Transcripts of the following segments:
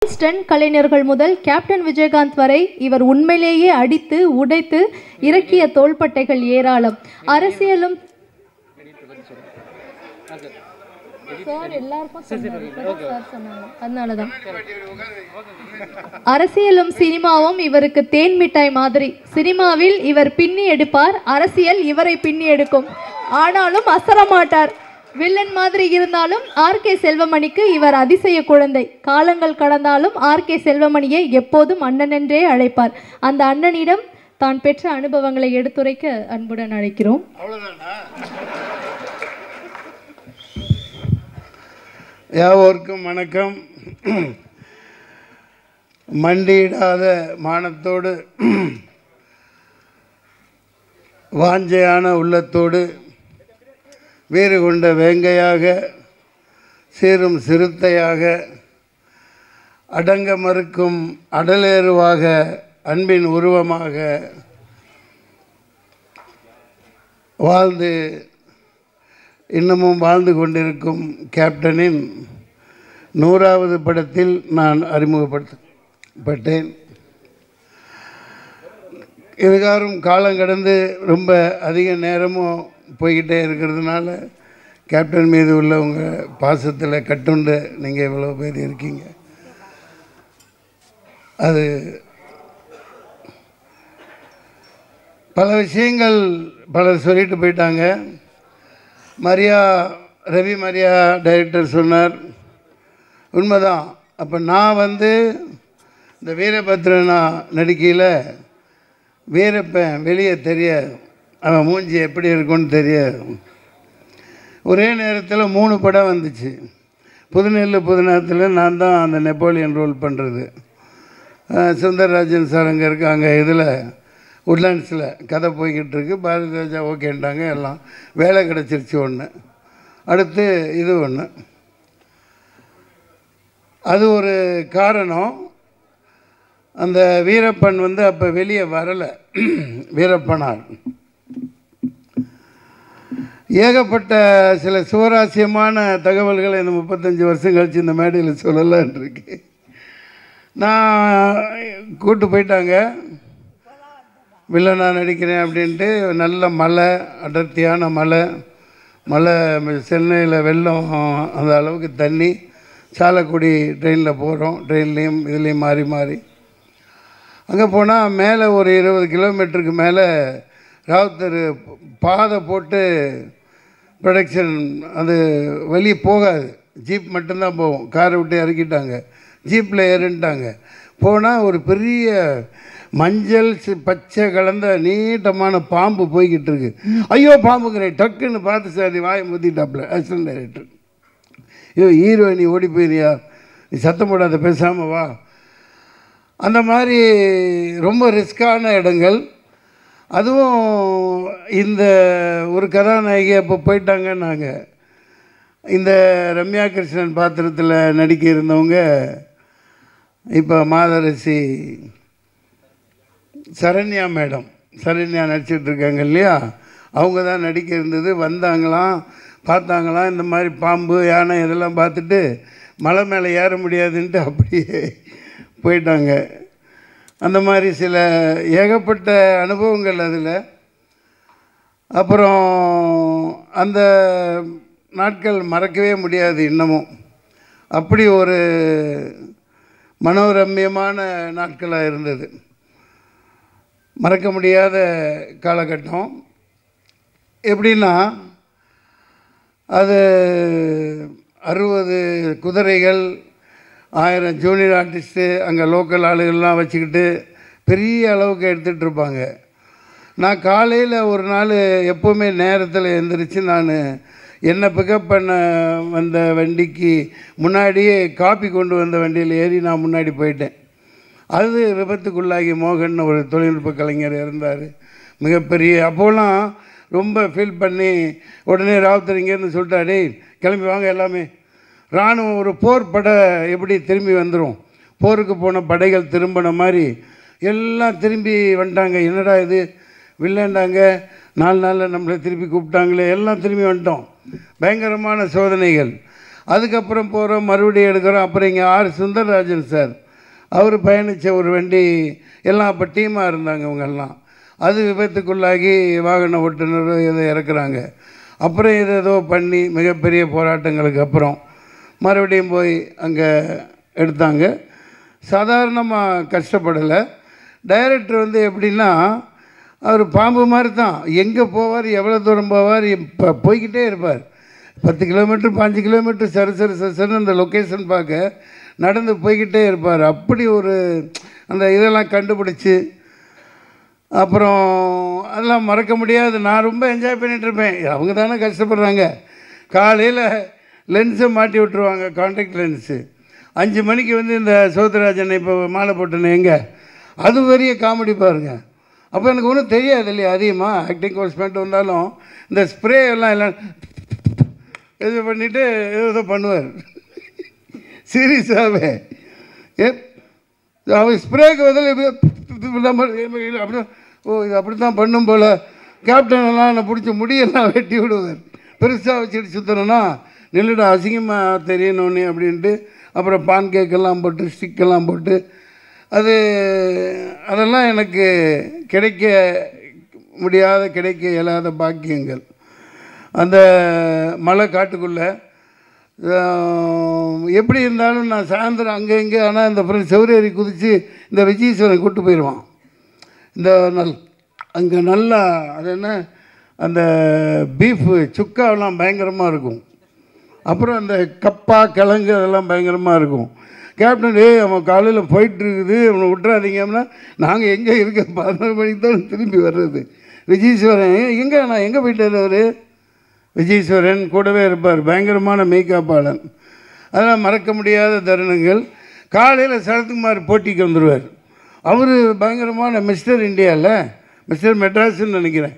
Stunt கலைஞர்கள் முதல் captain Vijayakanth வரை இவர் உண்மையிலேயே அடித்து உடைத்து இறக்கிய தோள்பட்டைகள் ஏராளம். அரசியலும் அரசியலும் சினிமாவும் இவருக்கு தேன் மிட்டாய் மாதிரி. சினிமாவில் இவர் பின்னி எடுப்பார், அரசியல் இவரை பின்னி எடுக்கும். ஆனாலும் அசர மாட்டார். வில்லன் மாதிரி இருந்தாலும் ஆர்.கே. செல்வமணிக்கு இவர் அதிசய குழந்தை. காலங்கள் கடந்தாலும் ஆர்.கே. செல்வமணியை எப்போதும் அண்ணன் என்றே அழைப்பார். அந்த அண்ணனிடம் தான் பெற்ற அனுபவங்களை எடுத்துரைக்க அன்புடன் அழைக்கிறோம். யாவருக்கும் வணக்கம். மண்டியிடாத மானத்தோடு வாஞ்சையான உள்ளத்தோடு வீறு கொண்ட வேங்கையாக சீரும் சிறுத்தையாக அடங்க மறுக்கும் அடலேறுவாக அன்பின் உருவமாக வாழ்ந்து இன்னமும் வாழ்ந்து கொண்டிருக்கும் கேப்டனின் 100வது படத்தில் நான் அறிமுகப்படுத்தப்பட்டேன். இதுகாரும் காலம் கடந்து ரொம்ப அதிக நேரமும் போய்கிட்டே இருக்கிறதுனால கேப்டன் மீது உள்ள உங்கள் பாசத்தில் கட்டுண்டு நீங்கள் இவ்வளோ பேர் இருக்கீங்க. அது பல விஷயங்கள் பலர் சொல்லிட்டு போயிட்டாங்க. ரவி மரியா டைரக்டர் சொன்னார், உண்மைதான். அப்போ நான் இந்த வீரபத்ரனா நடிக்கையில் வீரப்பன் வெளியே தெரிய அவன் மூஞ்சி எப்படி இருக்குன்னு தெரிய ஒரே நேரத்தில் 3 படம் வந்துச்சு. புதுநெல்லு புதுநகரத்தில் நான் தான் அந்த நெப்போலியன் ரோல் பண்ணுறது. சுந்தரராஜன் சார் அங்கே இருக்காங்க. இதில் உட்லாண்ட்ஸில் கதை போய்கிட்டு இருக்கு. பாரதி ராஜா ஓகேன்ட்டாங்க. எல்லாம் வேலை கிடச்சிருச்சு. ஒன்று அடுத்து இது ஒன்று. அது ஒரு காரணம். அந்த வீரப்பன் அப்போ வெளியே வரலை. வீரப்பனார் ஏகப்பட்ட சில சுவராசியமான தகவல்களை இந்த 35 வருஷம் கழித்து இந்த மேடையில் சொல்லலான் இருக்கு. நான் கூப்பிட்டு போயிட்டாங்க. வில்லனா நடிக்கிறேன் அப்படின்ட்டு. நல்ல மழை, அடர்த்தியான மழை. சென்னையில் வெள்ளம், அந்த அளவுக்கு தண்ணி. சாலக்குடி ட்ரெயினில் போகிறோம். ட்ரெயின்லேயும் இதுலேயும் மாறி மாறி அங்கே போனால் மேலே ஒரு 20 கிலோமீட்டருக்கு மேலே ராவுத்தர் பாதை போட்டு ப்ரொடக்ஷன் அது வெளியே போகாது. ஜீப் மட்டும்தான் போகும். காரை விட்டு இறக்கிட்டாங்க. ஜீப்பில் ஏறிட்டாங்க. போனால் ஒரு பெரிய மஞ்சள் பச்சை கலந்த நீட்டமான பாம்பு போய்கிட்டு இருக்கு. ஐயோ பாம்புங்கிறேன். டக்குன்னு பார்த்து சார் வாயை முத்திட்டாப்புல அசிஸ்டன்ட் டைரக்டர். ஐயோ ஹீரோயினி ஓடி போயிரியா, நீ சத்தம் போடாத, பேசாமல் வா. அந்த மாதிரி ரொம்ப ரிஸ்கான இடங்கள். அதுவும் இந்த ஒரு கதாநாயகி அப்போ போயிட்டாங்கன்னாங்க. இந்த ரம்யா கிருஷ்ணன் பாத்திரத்தில் நடிக்க இருந்தவங்க இப்போ மாதரசி சரண்யா மேடம், சரண்யா நடிச்சிட்டு இருக்காங்க இல்லையா, அவங்க தான் நடிக்க இருந்தது. வந்தாங்களாம், பார்த்தாங்களாம் இந்த மாதிரி பாம்பு யானை இதெல்லாம் பார்த்துட்டு மலை மேலே ஏற முடியாதுன்ட்டு அப்படியே போயிட்டாங்க. அந்த மாதிரி சில ஏகப்பட்ட அனுபவங்கள் அதில். அப்புறம் அந்த நாட்கள் மறக்கவே முடியாது இன்னமும். அப்படி ஒரு மனோரம்யமான நாட்களாக இருந்தது. மறக்க முடியாத காலகட்டம். எப்படின்னா அது 60 குதிரைகள், 1000 ஜூனியர் ஆர்டிஸ்ட்டு, அங்கே லோக்கல் ஆளுகள்லாம் வச்சுக்கிட்டு பெரிய அளவுக்கு எடுத்துகிட்டு இருப்பாங்க. நான் காலையில் ஒரு நாள் எப்போவுமே நேரத்தில் எழுந்திரிச்சு நான் என்னை பிக்கப் பண்ண வந்த வண்டிக்கு முன்னாடியே காப்பி கொண்டு வந்த வண்டியில் ஏறி நான் முன்னாடி போயிட்டேன். அது விபத்துக்குள்ளாகி மோகன் ஒரு தொழில்நுட்ப கலைஞர் இருந்தார். மிகப்பெரிய அப்போலாம் ரொம்ப ஃபீல் பண்ணி உடனே ராவுத்தர் இங்கேருந்து சொல்லிட்டாடே கிளம்பி வாங்க எல்லாமே. இராணுவம் ஒரு போர் படை எப்படி திரும்பி வந்துடும், போருக்கு போன படைகள் திரும்பின மாதிரி எல்லாம் திரும்பி வந்துட்டாங்க. என்னடா இது வில்லண்டாங்க, 4 நாளில் நம்மளை திருப்பி கூப்பிட்டாங்களே, எல்லாம் திரும்பி வந்துட்டோம். பயங்கரமான சோதனைகள். அதுக்கப்புறம் போகிறோம், மறுபடியும் எடுக்கிறோம். அப்புறம் இங்கே ஆர் சுந்தரராஜன் சார், அவர் பயணித்த ஒரு வண்டி எல்லாம் அப்போ டீமாக இருந்தாங்க இவங்கெல்லாம். அது விபத்துக்குள்ளாகி வாகன ஓட்டுநர் இதை இறக்குறாங்க. அப்புறம் இது ஏதோ பண்ணி மிகப்பெரிய போராட்டங்களுக்கு அப்புறம் மறுபடியும் போய் அங்கே எடுத்தாங்க. சாதாரணமாக கஷ்டப்படலை. டைரக்டர் வந்து எப்படின்னா, அவர் பாம்பு மாதிரி தான். எங்கே போவார், எவ்வளோ தூரம் போவார், இப்போ போய்கிட்டே இருப்பார். 10 கிலோமீட்டர் 5 கிலோமீட்டர் சருன்னு அந்த லொக்கேஷன் பார்க்க நடந்து போய்கிட்டே இருப்பார். அப்படி ஒரு அந்த இதெல்லாம் கண்டுபிடிச்சி அப்புறம் அதெல்லாம் மறக்க முடியாது. நான் ரொம்ப என்ஜாய் பண்ணிகிட்ருப்பேன். அவங்க தானே கஷ்டப்படுறாங்க. காலையில் லென்ஸை மாட்டி விட்டுருவாங்க, கான்டாக்ட் லென்ஸு. 5 மணிக்கு வந்து இந்த சௌத்ராஜன் இப்போ மாலை போட்டேன்னு எங்கே, அது பெரிய காமெடி பாருங்க. அப்போ எனக்கு ஒன்றும் தெரியாது இல்லையா, அதிகமாக ஆக்டிங் கோர்ஸ் பண்ணிட்டு வந்தாலும் இந்த ஸ்ப்ரே எல்லாம் இது பண்ணிவிட்டு ஏதோ பண்ணுவார் சீரியஸாகவே. அவர் ஸ்ப்ரேக்கு பதில் அப்படி, ஓ இது அப்படி தான் பண்ணும் போல். கேப்டனெல்லாம் என்னை பிடிச்ச முடியெல்லாம் வெட்டி விடுவார். பெருசாக வச்சுட்டு சுற்றணுன்னா நில்லுடா அசிங்கமாக தெரியணுன்னு அப்படின்ட்டு. அப்புறம் பான் கேக்கெல்லாம் போட்டு ஸ்டிக்கெல்லாம் போட்டு அதெல்லாம் எனக்கு கிடைக்க முடியாத, கிடைக்க இயலாத பாக்கியங்கள். அந்த மலை காட்டுக்குள்ளே எப்படி இருந்தாலும் நான் சாயந்தரம் அங்கே இங்கே, ஆனால் இந்த அப்புறம் செவ்வரேறி குதித்து இந்த விஜயீஸ்வரன் கூப்பிட்டு போயிடுவான். இந்த அங்கே நல்லா அது என்ன அந்த பீஃபு சுக்காவெல்லாம் பயங்கரமாக இருக்கும். அப்புறம் அந்த கப்பா கிழங்கு அதெல்லாம் பயங்கரமாக இருக்கும். கேப்டன் அவன் காலையில் போயிட்டுருக்குது, அவனை விட்டுறாதீங்கன்னா நாங்கள் எங்கே இருக்க 11 மணிக்கு தான் திரும்பி வர்றது. விஜயீஸ்வரன் எங்கே, நான் எங்கே போயிட்டார் அவர். விஜயீஸ்வரன் கூடவே இருப்பார், பயங்கரமான மெய்காப்பாளன். அதெல்லாம் மறக்க முடியாத தருணங்கள். காலையில் சரத்குமார் போட்டிக்கு வந்துடுவார். அவர் பயங்கரமான மிஸ்டர் இந்தியாவில், மிஸ்டர் மெட்ராஸ்ன்னு நினைக்கிறேன்.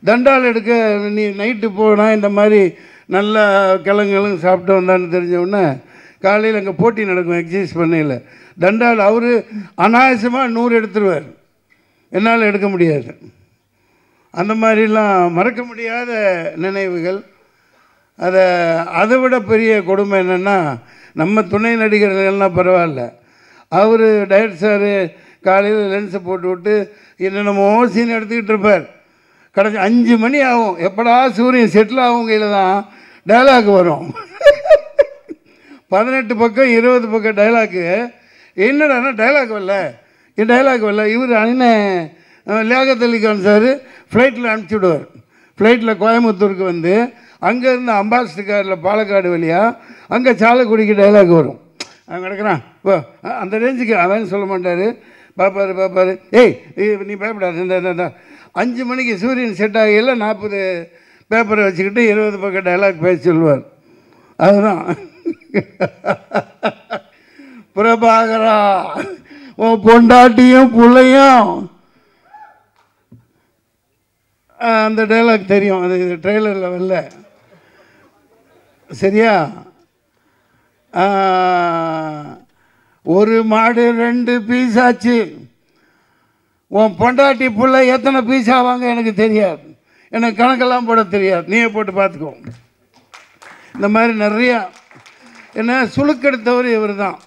தண்டால் எடுக்க நீ நைட்டு போனால் இந்த மாதிரி நல்ல கிழங்குகளும் சாப்பிட்டு வந்தான்னு தெரிஞ்சவுடனே காலையில் அங்கே போட்டி நடக்கும் எக்ஸசைஸ் பண்ணையில். தண்டால் அவர் அனாயசமாக 100 எடுத்துருவார், என்னால் எடுக்க முடியாது. அந்த மாதிரிலாம் மறக்க முடியாத நினைவுகள். அதை விட பெரிய கொடுமை என்னென்னா, நம்ம துணை நடிகர்கள்லாம் பரவாயில்ல, அவர் டைரக்டர் சார் காலையில் லென்ஸை போட்டு விட்டு என்னென்னமோ சீன் எடுத்துக்கிட்டு இருப்பார். கடைசி 5 மணி ஆகும். எப்படா சூரியன் செட்டில் ஆகும் கையில் தான் டைலாக் வரும். 18 பக்கம் 20 பக்கம் டைலாக்கு. என்னடானா டைலாக் வரல, என் டைலாக் வரல. இவர் அண்ணன் லியாகத் அலி கான் சார் ஃப்ளைட்டில் அனுப்பிச்சி விடுவார். ஃப்ளைட்டில் கோயம்புத்தூருக்கு வந்து அங்கேருந்து அம்பாசிடர் காரில் பாலக்காடு வழியாக அங்கே சாலக்குடிக்கு டைலாக் வரும். அவன் கிடக்குறான் இப்போ அந்த ரேஞ்சுக்கு அவன் சொல்ல மாட்டார். பார்ப்பார், ஏய் நீ பயப்படாது, இந்த 5 மணிக்கு சூரியன் செட் ஆகையில் 40 பேப்பரை வச்சுக்கிட்டு 20 பக்கம் டைலாக் பேச சொல்லுவார். அதுதான் பிரபாகரா, உன் பொண்டாட்டியும் பிள்ளையும். அந்த டைலாக் தெரியும், அது ட்ரெய்லரில் வரல சரியா. ஒரு மாடு 2 பீஸ் ஆச்சு, உன் பொண்டாட்டி பிள்ளை எத்தனை பீஸ் ஆவாங்க எனக்கு தெரியாது, எனக்கு கணக்கெல்லாம் போட தெரியாது, நீயே போட்டு பார்த்துக்கோ. இந்த மாதிரி நிறையா என்ன சுழுக்கெடுத்தவர் இவர் தான்.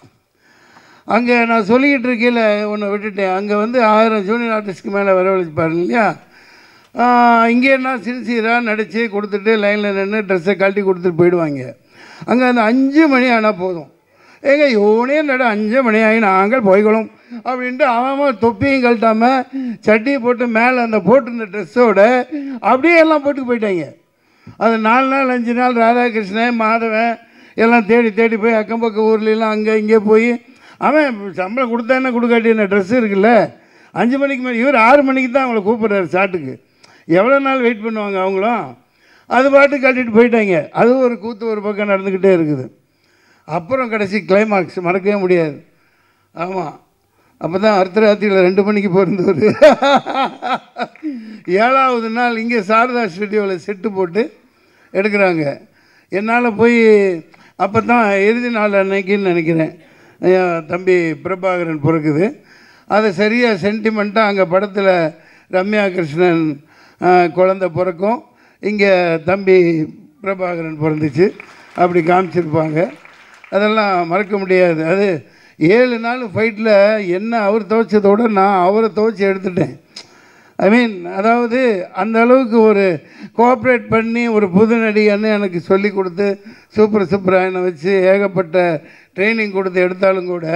அங்கே நான் சொல்லிக்கிட்டு இருக்கையில் ஒன்று விட்டுட்டேன். அங்கே வந்து 1000 ஜூனியர் ஆர்டிஸ்ட்க்கு மேலே வரவழைப்பார் இல்லையா. இங்கே என்ன சின்சியராக நடித்து கொடுத்துட்டு லைனில் நின்று ட்ரெஸ்ஸை கழட்டி கொடுத்துட்டு போயிடுவாங்க. அங்கே அந்த 5 மணி ஆனால் போதும், ஏங்க யோனே நட 5 மணி ஆகி நாங்கள் போய்க்கணும் அப்படின்ட்டு அவன் தொப்பியும் கழட்டாமல் சட்டியை போட்டு மேலே அந்த போட்டிருந்த ட்ரெஸ்ஸோடு அப்படியே எல்லாம் போட்டு போயிட்டாங்க. அது 4 நாள் 5 நாள் ராதாகிருஷ்ணன் மாதவன் எல்லாம் தேடி தேடி போய் அக்கம் பக்கம் ஊர்லாம் அங்கே இங்கே போய் அவன் சம்பளம் கொடுத்தானே கொடுக்காட்டி என்ன ட்ரெஸ்ஸு இருக்குல்ல. 5 மணிக்கு மேலே இவர் 6 மணிக்கு தான் அவங்கள கூப்பிட்றாரு சாட்டுக்கு. எவ்வளோ நாள் வெயிட் பண்ணுவாங்க அவங்களும். அது பாட்டு கட்டிட்டு போயிட்டாங்க. அது ஒரு கூத்து ஒரு பக்கம் நடந்துக்கிட்டே இருக்குது. அப்புறம் கடைசி கிளைமாக்ஸ் மறக்கவே முடியாது. ஆமாம், அப்போ தான் அர்த்தராத்திரியில் 2 மணிக்கு பிறந்தவர். 7வது நாள் இங்கே சாரதா ஸ்டுடியோவில் செட்டு போட்டு எடுக்கிறாங்க. என்னால் போய் அப்போ தான் இறுதி நாள் அன்னைக்குன்னு நினைக்கிறேன் தம்பி பிரபாகரன் பிறக்குது. அதை சரியாக சென்டிமெண்ட்டாக அங்கே படத்தில் ரம்யா கிருஷ்ணன் குழந்தை பிறக்கும், இங்கே தம்பி பிரபாகரன் பிறந்துச்சு. அப்படி காமிச்சிருப்பாங்க. அதெல்லாம் மறக்க முடியாது. அது 7 நாள் ஃபைட்டில் என்ன அவர் துவைச்சதோடு நான் அவரை துவைச்சி எடுத்துட்டேன். அதாவது அந்த அளவுக்கு ஒரு கோஆப்ரேட் பண்ணி ஒரு புது நடிகன்னு எனக்கு சொல்லி கொடுத்து சூப்பர் சுப்பராயனை வச்சு ஏகப்பட்ட ட்ரைனிங் கொடுத்து எடுத்தாலும் கூட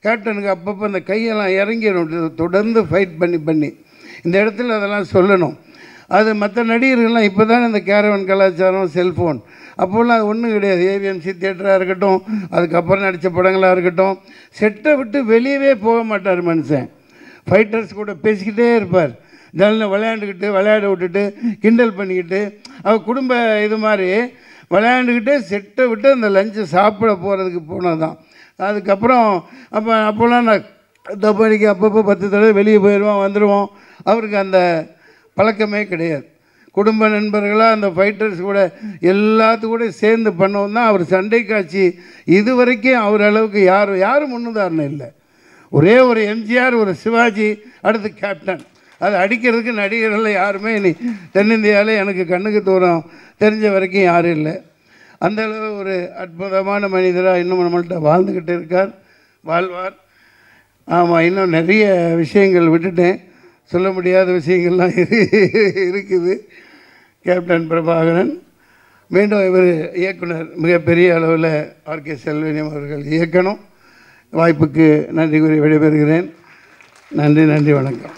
கேப்டனுக்கு அப்பப்போ அந்த கையெல்லாம் இறங்கிடும். தொடர்ந்து ஃபைட் பண்ணி இந்த இடத்துல அதெல்லாம் சொல்லணும். அது மற்ற நடிகர்கள்லாம் இப்போ தான் இந்த கேரவன் கலாச்சாரம், செல்ஃபோன், அப்போல்லாம் அது ஒன்றும் கிடையாது. ஏவிஎம்சி தியேட்டராக இருக்கட்டும், அதுக்கப்புறம் நடித்த படங்களாக இருக்கட்டும், செட்டை விட்டு வெளியவே போக மாட்டார் மனுஷன். ஃபைட்டர்ஸ் கூட பேசிக்கிட்டே இருப்பார். ஜல்ல விளையாட விட்டுட்டு கிண்டல் பண்ணிக்கிட்டு அவர் குடும்ப இது மாதிரி விளையாண்டுக்கிட்டே செட்டை விட்டு அந்த லஞ்சை சாப்பிட போகிறதுக்கு போனது தான். அதுக்கப்புறம் அப்போல்லாம் நான் தப்பாடிக்கு அப்பப்போ 10 தடவை வெளியே போயிடுவோம், வந்துடுவோம். அவருக்கு அந்த பழக்கமே கிடையாது. குடும்ப நண்பர்களாக அந்த ஃபைட்டர்ஸ் கூட எல்லாத்து கூட சேர்ந்து பண்ணவும் தான் அவர் சண்டை காட்சி இது வரைக்கும் அவர் அளவுக்கு யாரும் முன்னுதாரணம் இல்லை. ஒரே ஒரு எம்ஜிஆர், ஒரு சிவாஜி, அடுத்து கேப்டன். அது அடிக்கிறதுக்கு நடிகர்கள் யாருமே இனி தென்னிந்தியாவில் எனக்கு கண்ணுக்கு தூரம் தெரிஞ்ச வரைக்கும் யாரும் இல்லை. அந்தளவு ஒரு அற்புதமான மனிதராக இன்னும் நம்மள்கிட்ட வாழ்ந்துக்கிட்டு இருக்கார், வாழ்வார். ஆமாம், இன்னும் நிறைய விஷயங்கள் விட்டுட்டேன், சொல்ல முடியாத விஷயங்கள்லாம் இருக்குது. கேப்டன் பிரபாகரன் மீண்டும் இவர் இயக்குனர் மிகப்பெரிய அளவில் ஆர்கே செல்வனியம் அவர்கள் இயக்கணும். வாய்ப்புக்கு நன்றி கூறி விடைபெறுகிறேன். நன்றி, வணக்கம்.